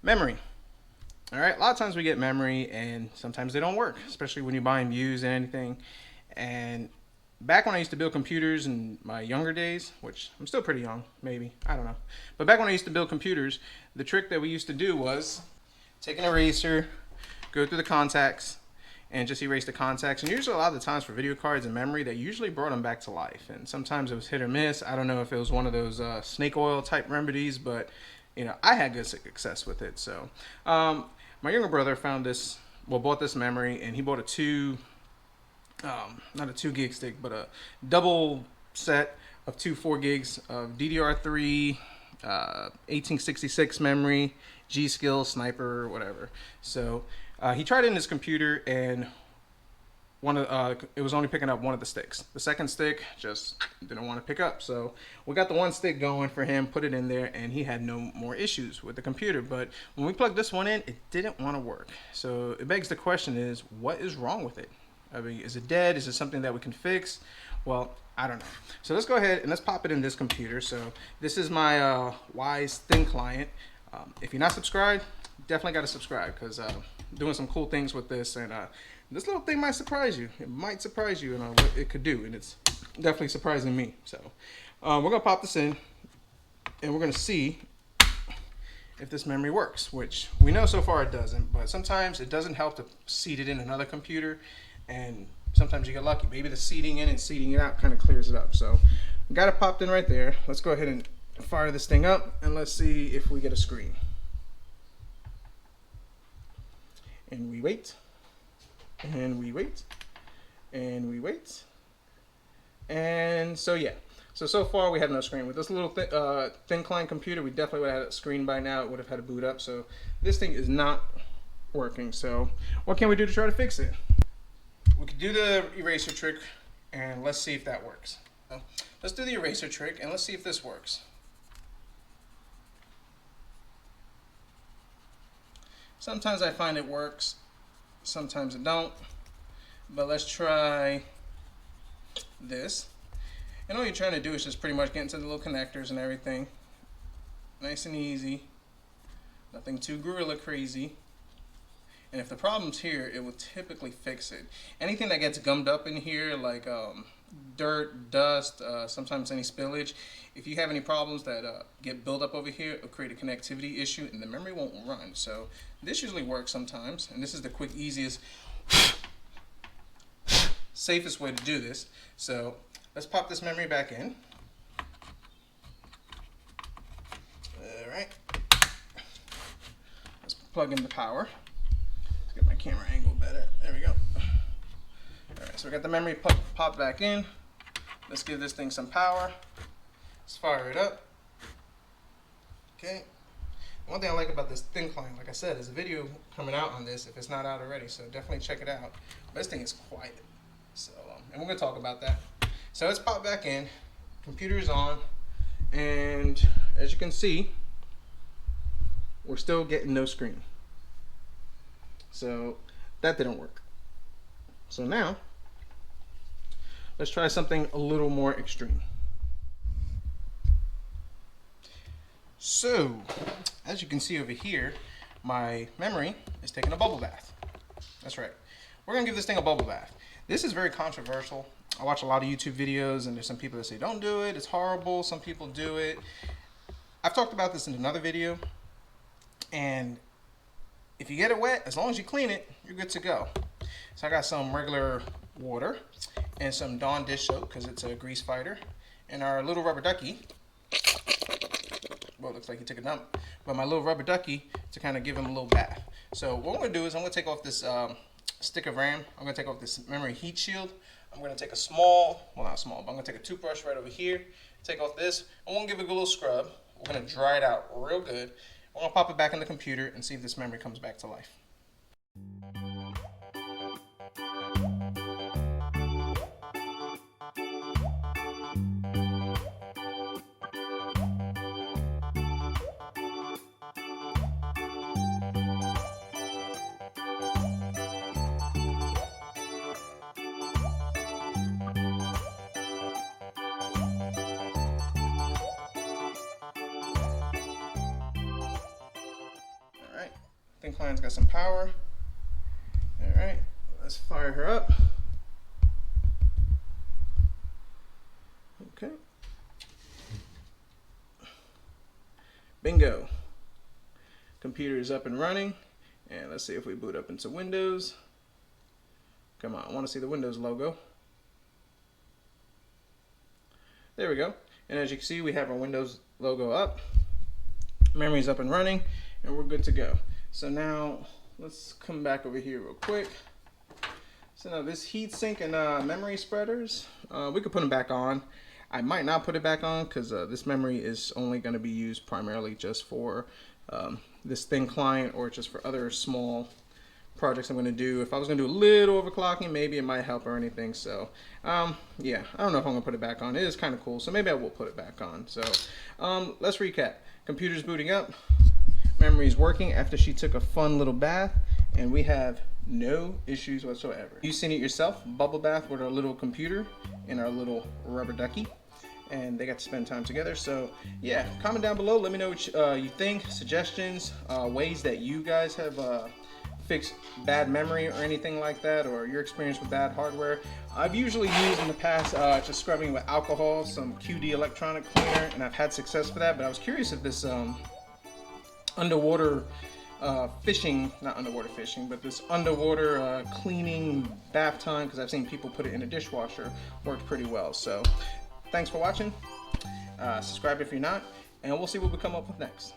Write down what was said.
Memory. All right, a lot of times we get memory and sometimes they don't work, especially when you're buying used and anything. And back when I used to build computers in my younger days, which I'm still pretty young, maybe, I don't know. But back when I used to build computers, the trick that we used to do was take an eraser, go through the contacts, and just erase the contacts. And usually a lot of the times for video cards and memory, they usually brought them back to life. And sometimes it was hit or miss. I don't know if it was one of those snake oil type remedies, but I had good success with it. So my younger brother found this, well, bought this memory, and he bought not a 2 gig stick, but a double set of two 4 gigs of DDR3, 1866 memory, G Skill, Sniper, whatever. So he tried it in his computer, and it was only picking up one of the sticks. The second stick just didn't want to pick up. So we got the one stick going for him, put it in there, and he had no more issues with the computer. But when we plugged this one in, it didn't want to work. So it begs the question is, what is wrong with it? I mean, is it dead? Is it something that we can fix? Well, I don't know. So let's go ahead and let's pop it in this computer. So this is my Wise Thin client. If you're not subscribed, definitely got to subscribe, because doing some cool things with this, and this little thing might surprise you. It might surprise you what it could do, and it's definitely surprising me. So we're gonna pop this in, and we're gonna see if this memory works, which we know so far it doesn't, but sometimes it doesn't help to seed it in another computer, and sometimes you get lucky. Maybe the seeding in and seeding it out kind of clears it up. So got it popped in right there. Let's go ahead and fire this thing up, and let's see if we get a screen. And we wait, and we wait, and we wait. And so yeah, so far we have no screen. With this little thin client computer, we definitely would have had a screen by now. It would have had to boot up. So this thing is not working. So what can we do to try to fix it? We could do the eraser trick, and let's see if that works. Let's do the eraser trick, and let's see if this works. Sometimes I find it works, sometimes it don't, but let's try this. And all you're trying to do is just pretty much get into the little connectors and everything. Nice and easy, nothing too gorilla crazy. And if the problem's here, it will typically fix it. Anything that gets gummed up in here, like dirt, dust, sometimes any spillage, if you have any problems that get built up over here, it'll create a connectivity issue, and the memory won't run. So this usually works sometimes, and this is the quick, easiest, safest way to do this. So let's pop this memory back in. All right. Let's plug in the power. Let's get my camera angle better. There we go. All right, so we got the memory popped back in. Let's give this thing some power. Let's fire it up. Okay. One thing I like about this thin client, like I said, is a video coming out on this if it's not out already, so definitely check it out. But this thing is quiet, so and we're gonna talk about that. So let's pop back in. Computer is on, and as you can see, we're still getting no screen. So that didn't work. So now let's try something a little more extreme. So, as you can see over here, my memory is taking a bubble bath. That's right. We're gonna give this thing a bubble bath. This is very controversial. I watch a lot of YouTube videos, and there's some people that say, don't do it, it's horrible. Some people do it. I've talked about this in another video, and if you get it wet, as long as you clean it, you're good to go. So I got some regular water and some Dawn dish soap, because it's a grease fighter, and our little rubber ducky. Well, it looks like he took a dump, but my little rubber ducky to kind of give him a little bath. So what I'm going to do is I'm going to take off this stick of RAM. I'm going to take off this memory heat shield. I'm going to take a small, well, not small, but I'm going to take a toothbrush right over here, take off this. I'm going to give it a little scrub. We're going to dry it out real good. We're going to pop it back in the computer and see if this memory comes back to life. Thin client's got some power. All right, let's fire her up. Okay. Bingo. Computer is up and running. And let's see if we boot up into Windows. Come on, I want to see the Windows logo. There we go. And as you can see, we have our Windows logo up. Memory's up and running, and we're good to go. So now let's come back over here real quick. So now this heatsink and memory spreaders, we could put them back on. I might not put it back on because this memory is only going to be used primarily just for this thin client or just for other small projects I'm going to do. If I was going to do a little overclocking, maybe it might help or anything. So yeah, I don't know if I'm going to put it back on. It is kind of cool, so maybe I will put it back on. So let's recap. Computer's booting up. Memory's working after she took a fun little bath, and we have no issues whatsoever. You've seen it yourself, bubble bath with our little computer and our little rubber ducky, and they got to spend time together. So yeah, comment down below, let me know what you think, suggestions, ways that you guys have fixed bad memory or anything like that, or your experience with bad hardware. I've usually used in the past just scrubbing with alcohol, some QD electronic cleaner, and I've had success for that. But I was curious if this underwater fishing, not underwater fishing, but this underwater cleaning bath time, because I've seen people put it in a dishwasher, worked pretty well. So thanks for watching. Subscribe if you're not, and we'll see what we come up with next.